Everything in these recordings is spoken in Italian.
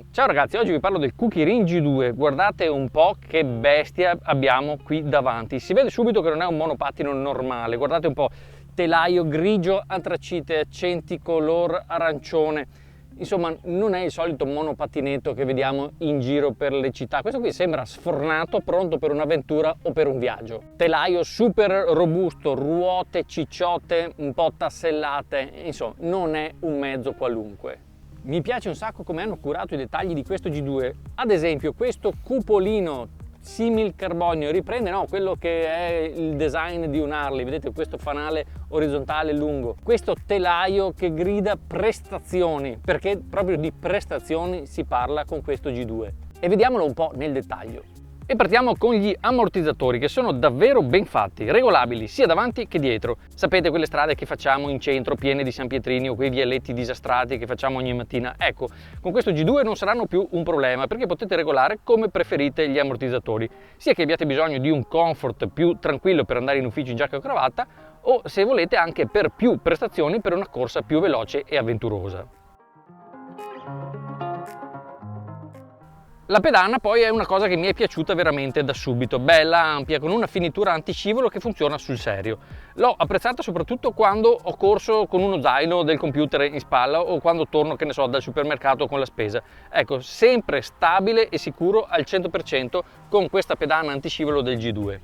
Ciao ragazzi, oggi vi parlo del Cookie Ring G2. Guardate un po' che bestia abbiamo qui davanti. Si vede subito che non è un monopattino normale. Guardate un po', telaio grigio, antracite, accenti color arancione. Insomma, non è il solito monopattinetto che vediamo in giro per le città. Questo qui sembra sfornato, pronto per un'avventura o per un viaggio. Telaio super robusto, ruote cicciotte, un po' tassellate. Insomma, non è un mezzo qualunque. Mi piace un sacco come hanno curato i dettagli di questo G2. Ad esempio, questo cupolino simil carbonio riprende quello che è il design di un Harley. Vedete questo fanale orizzontale lungo, questo telaio che grida prestazioni, perché proprio di prestazioni si parla con questo G2. E vediamolo un po' nel dettaglio. E partiamo con gli ammortizzatori, che sono davvero ben fatti, regolabili sia davanti che dietro. Sapete quelle strade che facciamo in centro piene di sanpietrini o quei vialetti disastrati che facciamo ogni mattina? Ecco, con questo G2 non saranno più un problema, perché potete regolare come preferite gli ammortizzatori, sia che abbiate bisogno di un comfort più tranquillo per andare in ufficio in giacca e cravatta, o se volete anche per più prestazioni per una corsa più veloce e avventurosa. La pedana poi è una cosa che mi è piaciuta veramente da subito, bella, ampia, con una finitura antiscivolo che funziona sul serio. L'ho apprezzata soprattutto quando ho corso con uno zaino del computer in spalla o quando torno, che ne so, dal supermercato con la spesa. Ecco, sempre stabile e sicuro al 100% con questa pedana antiscivolo del G2.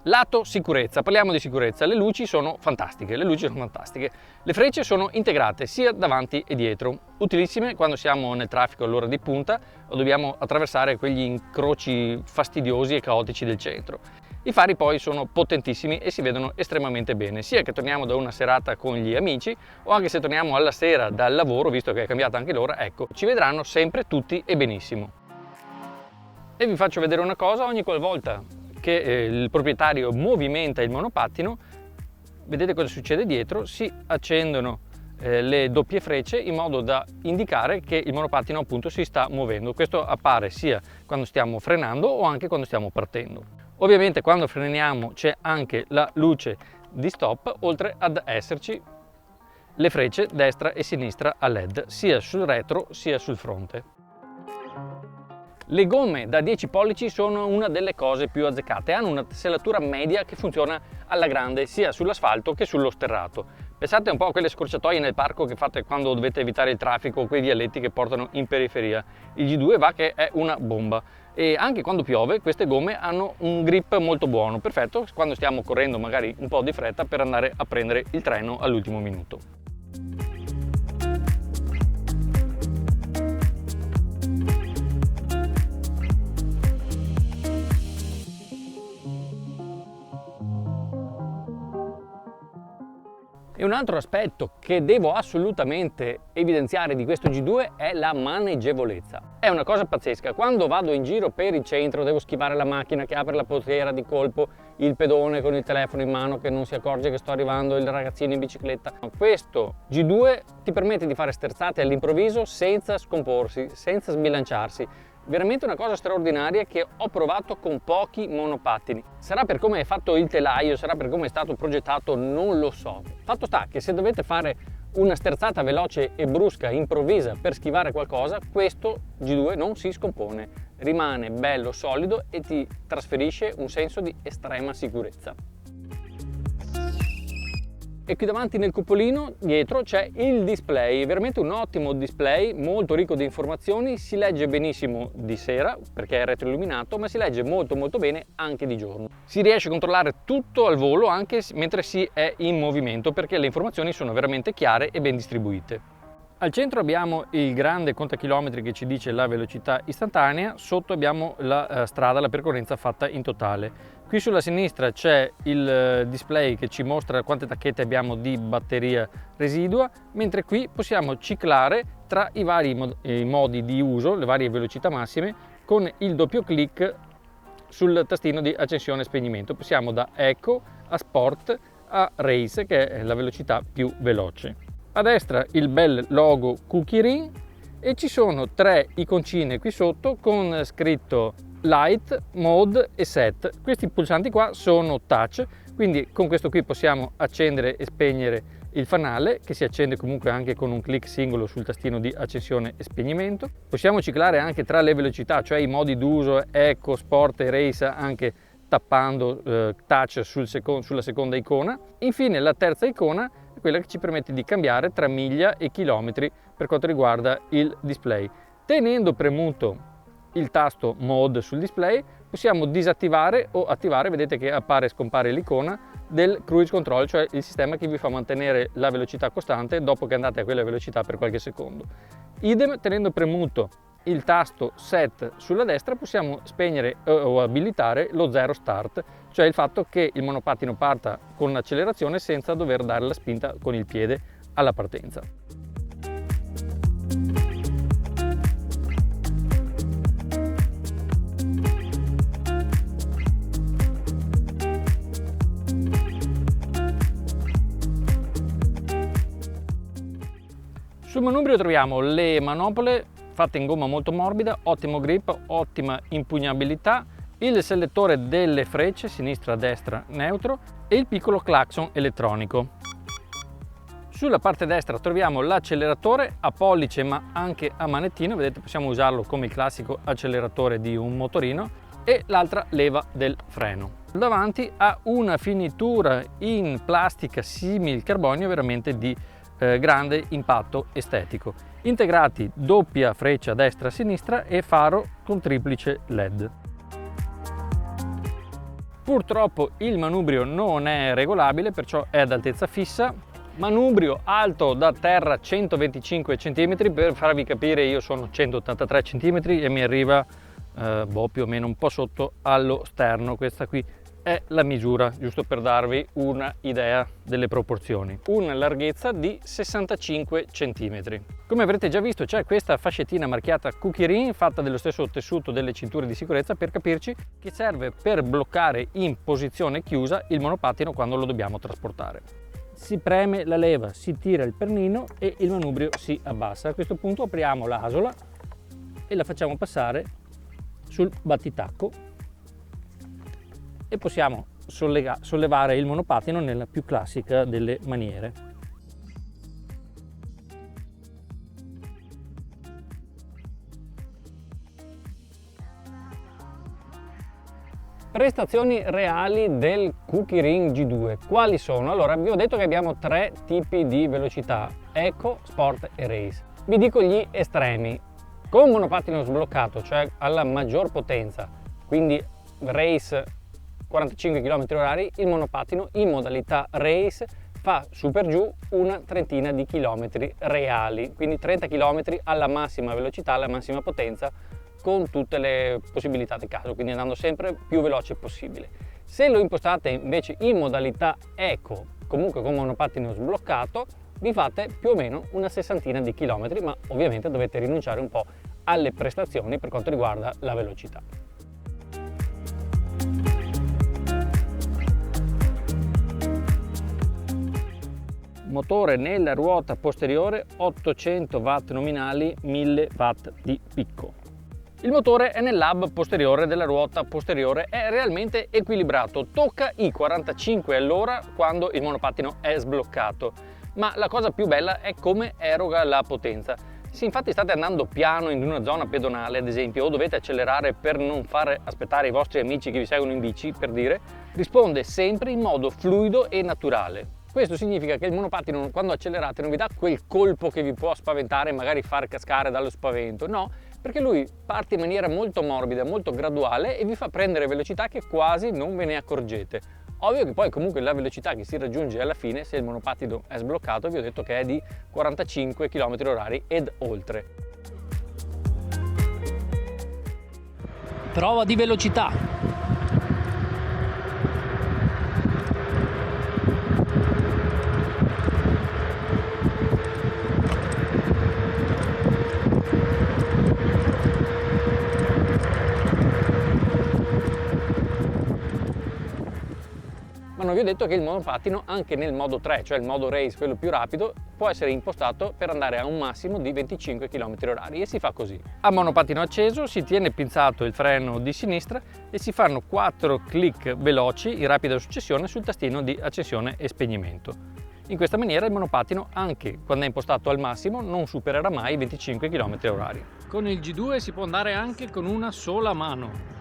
Lato sicurezza, parliamo di sicurezza. Le luci sono fantastiche, le frecce sono integrate sia davanti e dietro, utilissime quando siamo nel traffico all'ora di punta o dobbiamo attraversare quegli incroci fastidiosi e caotici del centro. I fari poi sono potentissimi e si vedono estremamente bene, sia che torniamo da una serata con gli amici o anche se torniamo alla sera dal lavoro, visto che è cambiata anche l'ora, ecco, ci vedranno sempre tutti e benissimo. E vi faccio vedere una cosa: ogni qualvolta che il proprietario movimenta il monopattino, vedete cosa succede dietro? Si accendono le doppie frecce in modo da indicare che il monopattino appunto si sta muovendo. Questo appare sia quando stiamo frenando o anche quando stiamo partendo. Ovviamente quando freniamo c'è anche la luce di stop, oltre ad esserci le frecce destra e sinistra a LED, sia sul retro sia sul fronte. Le gomme da 10 pollici sono una delle cose più azzeccate, hanno una sellatura media che funziona alla grande sia sull'asfalto che sullo sterrato. Pensate un po' a quelle scorciatoie nel parco che fate quando dovete evitare il traffico o quei vialetti che portano in periferia. Il G2 va che è una bomba, e anche quando piove queste gomme hanno un grip molto buono, perfetto quando stiamo correndo magari un po' di fretta per andare a prendere il treno all'ultimo minuto. E un altro aspetto che devo assolutamente evidenziare di questo G2 è la maneggevolezza. È una cosa pazzesca. Quando vado in giro per il centro devo schivare la macchina che apre la portiera di colpo, il pedone con il telefono in mano che non si accorge che sto arrivando, il ragazzino in bicicletta. Questo G2 ti permette di fare sterzate all'improvviso senza scomporsi, senza sbilanciarsi. Veramente una cosa straordinaria che ho provato con pochi monopattini. Sarà per come è fatto il telaio, sarà per come è stato progettato, non lo so. Fatto sta che se dovete fare una sterzata veloce e brusca, improvvisa, per schivare qualcosa, questo G2 non si scompone, rimane bello solido e ti trasferisce un senso di estrema sicurezza. E qui davanti nel cupolino dietro c'è il display, veramente un ottimo display, molto ricco di informazioni, si legge benissimo di sera perché è retroilluminato, ma si legge molto bene anche di giorno. Si riesce a controllare tutto al volo anche mentre si è in movimento, perché le informazioni sono veramente chiare e ben distribuite. Al centro abbiamo il grande contachilometri che ci dice la velocità istantanea, sotto abbiamo la strada, la percorrenza fatta in totale. Qui sulla sinistra c'è il display che ci mostra quante tacchette abbiamo di batteria residua, mentre qui possiamo ciclare tra i vari modi di uso, le varie velocità massime, con il doppio clic sul tastino di accensione e spegnimento. Passiamo da Eco a Sport a Race, che è la velocità più veloce. A destra il bel logo Cookie Ring e ci sono 3 iconcine qui sotto con scritto Light, Mode e Set. Questi pulsanti qua sono touch, quindi con questo qui possiamo accendere e spegnere il fanale, che si accende comunque anche con un clic singolo sul tastino di accensione e spegnimento. Possiamo ciclare anche tra le velocità, cioè i modi d'uso Eco, Sport e Race, anche tappando touch sulla seconda icona. Infine la terza icona è quella che ci permette di cambiare tra miglia e chilometri per quanto riguarda il display. Tenendo premuto il tasto Mode sul display possiamo disattivare o attivare, vedete che appare e scompare l'icona del cruise control, cioè il sistema che vi fa mantenere la velocità costante dopo che andate a quella velocità per qualche secondo. Idem, tenendo premuto il tasto Set sulla destra possiamo spegnere o abilitare lo zero start, cioè il fatto che il monopattino parta con l'accelerazione senza dover dare la spinta con il piede alla partenza. Sul manubrio troviamo le manopole fatte in gomma molto morbida, ottimo grip, ottima impugnabilità, il selettore delle frecce sinistra-destra neutro e il piccolo clacson elettronico. Sulla parte destra troviamo l'acceleratore a pollice ma anche a manettino, vedete possiamo usarlo come il classico acceleratore di un motorino, e l'altra leva del freno. Davanti ha una finitura in plastica simile al carbonio veramente di grande impatto estetico. Integrati doppia freccia destra-sinistra e faro con triplice LED. Purtroppo il manubrio non è regolabile, perciò è ad altezza fissa. Manubrio alto da terra 125 cm, per farvi capire io sono 183 cm e mi arriva più o meno un po' sotto allo sterno. Questa qui è la misura, giusto per darvi un'idea delle proporzioni. Una larghezza di 65 cm. Come avrete già visto c'è questa fascettina marchiata Cookie Ring fatta dello stesso tessuto delle cinture di sicurezza, per capirci, che serve per bloccare in posizione chiusa il monopattino quando lo dobbiamo trasportare. Si preme la leva, si tira il pernino e il manubrio si abbassa. A questo punto apriamo l'asola e la facciamo passare sul battitacco e possiamo sollevare il monopattino nella più classica delle maniere. Prestazioni reali del Cookie Ring G2 quali sono? Allora, vi ho detto che abbiamo 3 tipi di velocità: Eco, Sport e Race. Vi dico gli estremi. Con monopattino sbloccato, cioè alla maggior potenza, quindi Race 45 km/h, il monopattino in modalità Race fa su per giù una trentina di chilometri reali, quindi 30 km alla massima velocità, alla massima potenza, con tutte le possibilità del caso, quindi andando sempre più veloce possibile. Se lo impostate invece in modalità Eco, comunque con monopattino sbloccato, vi fate più o meno una sessantina di chilometri, ma ovviamente dovete rinunciare un po' alle prestazioni per quanto riguarda la velocità. Motore nella ruota posteriore 800 watt nominali, 1000 watt di picco. Il motore è nel hub posteriore della ruota posteriore, è realmente equilibrato, tocca i 45 all'ora quando il monopattino è sbloccato, ma la cosa più bella è come eroga la potenza. Se infatti state andando piano in una zona pedonale, ad esempio, o dovete accelerare per non far aspettare i vostri amici che vi seguono in bici, per dire, risponde sempre in modo fluido e naturale. Questo significa che il monopattino, quando accelerate, non vi dà quel colpo che vi può spaventare e magari far cascare dallo spavento, no, perché lui parte in maniera molto morbida, molto graduale e vi fa prendere velocità che quasi non ve ne accorgete. Ovvio che poi comunque la velocità che si raggiunge alla fine, se il monopattino è sbloccato, vi ho detto che è di 45 km/h ed oltre. Prova di velocità. non vi ho detto che il monopattino anche nel modo 3, cioè il modo race, quello più rapido, può essere impostato per andare a un massimo di 25 km/h e si fa così. A monopattino acceso si tiene pinzato il freno di sinistra e si fanno 4 clic veloci in rapida successione sul tastino di accensione e spegnimento. In questa maniera il monopattino, anche quando è impostato al massimo, non supererà mai i 25 km/h. Con il G2 si può andare anche con una sola mano.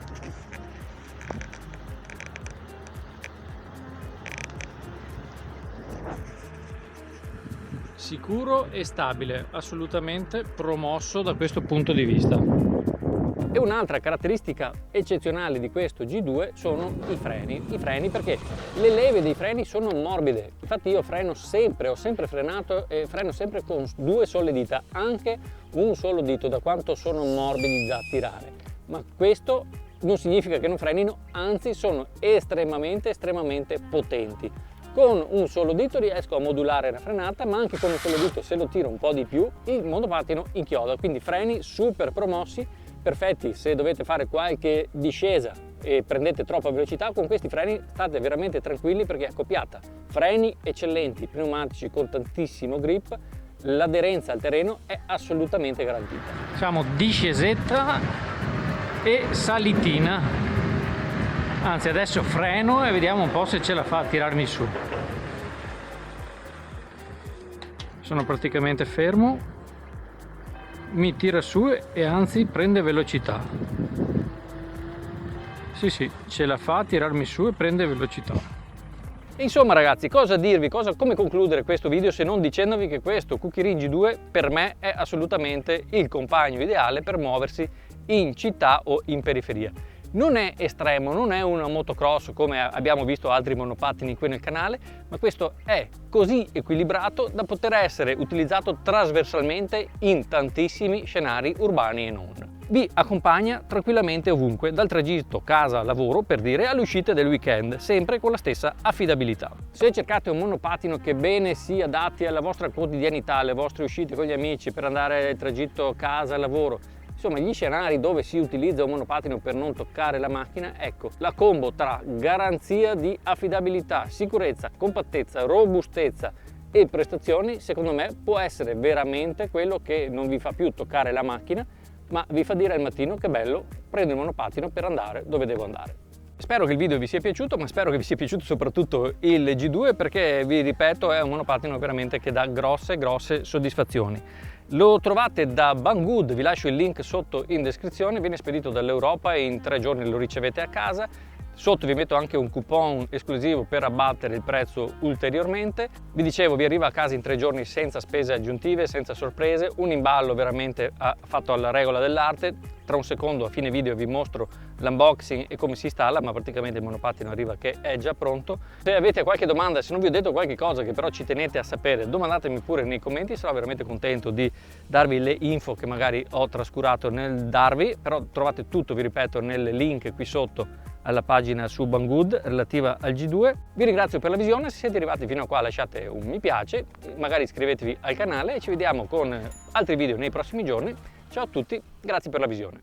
Sicuro e stabile, assolutamente promosso da questo punto di vista. E un'altra caratteristica eccezionale di questo G2 sono i freni perché le leve dei freni sono morbide. Infatti io freno sempre, ho sempre frenato e freno sempre con 2 sole dita, anche un solo dito, da quanto sono morbidi da tirare. Ma questo non significa che non frenino, anzi sono estremamente potenti. Con un solo dito riesco a modulare la frenata, ma anche con un solo dito, se lo tiro un po' di più, il monopattino inchioda. Quindi freni super promossi, perfetti se dovete fare qualche discesa e prendete troppa velocità. Con questi freni state veramente tranquilli perché è accoppiata. Freni eccellenti, pneumatici con tantissimo grip, l'aderenza al terreno è assolutamente garantita. Facciamo discesetta e salitina. Anzi, adesso freno e vediamo un po' se ce la fa a tirarmi su. Sono praticamente fermo, mi tira su e anzi prende velocità. Sì, ce la fa a tirarmi su e prende velocità. Insomma ragazzi, cosa dirvi, come concludere questo video se non dicendovi che questo Kukirin G2 per me è assolutamente il compagno ideale per muoversi in città o in periferia. Non è estremo, non è una motocross come abbiamo visto altri monopattini qui nel canale, ma questo è così equilibrato da poter essere utilizzato trasversalmente in tantissimi scenari urbani e non. Vi accompagna tranquillamente ovunque, dal tragitto casa-lavoro per dire alle uscite del weekend, sempre con la stessa affidabilità. Se cercate un monopattino che bene si adatti alla vostra quotidianità, alle vostre uscite con gli amici per andare al tragitto casa-lavoro, insomma gli scenari dove si utilizza un monopattino per non toccare la macchina, ecco, la combo tra garanzia di affidabilità, sicurezza, compattezza, robustezza e prestazioni, secondo me può essere veramente quello che non vi fa più toccare la macchina, ma vi fa dire al mattino che bello, prendo il monopattino per andare dove devo andare. Spero che il video vi sia piaciuto, ma spero che vi sia piaciuto soprattutto il G2 perché, vi ripeto, è un monopattino veramente che dà grosse soddisfazioni. Lo trovate da Banggood, vi lascio il link sotto in descrizione, viene spedito dall'Europa e in 3 giorni lo ricevete a casa. Sotto vi metto anche un coupon esclusivo per abbattere il prezzo ulteriormente. Vi dicevo, vi arriva a casa in 3 giorni senza spese aggiuntive, senza sorprese, un imballo veramente fatto alla regola dell'arte. Tra un secondo a fine video vi mostro l'unboxing e come si installa, ma praticamente il monopattino arriva che è già pronto. Se avete qualche domanda, se non vi ho detto qualche cosa che però ci tenete a sapere, domandatemi pure nei commenti, sarò veramente contento di darvi le info che magari ho trascurato nel darvi, però trovate tutto, vi ripeto, nel link qui sotto alla pagina su Banggood relativa al G2. Vi ringrazio per la visione, se siete arrivati fino a qua lasciate un mi piace, magari iscrivetevi al canale e ci vediamo con altri video nei prossimi giorni. Ciao a tutti, grazie per la visione.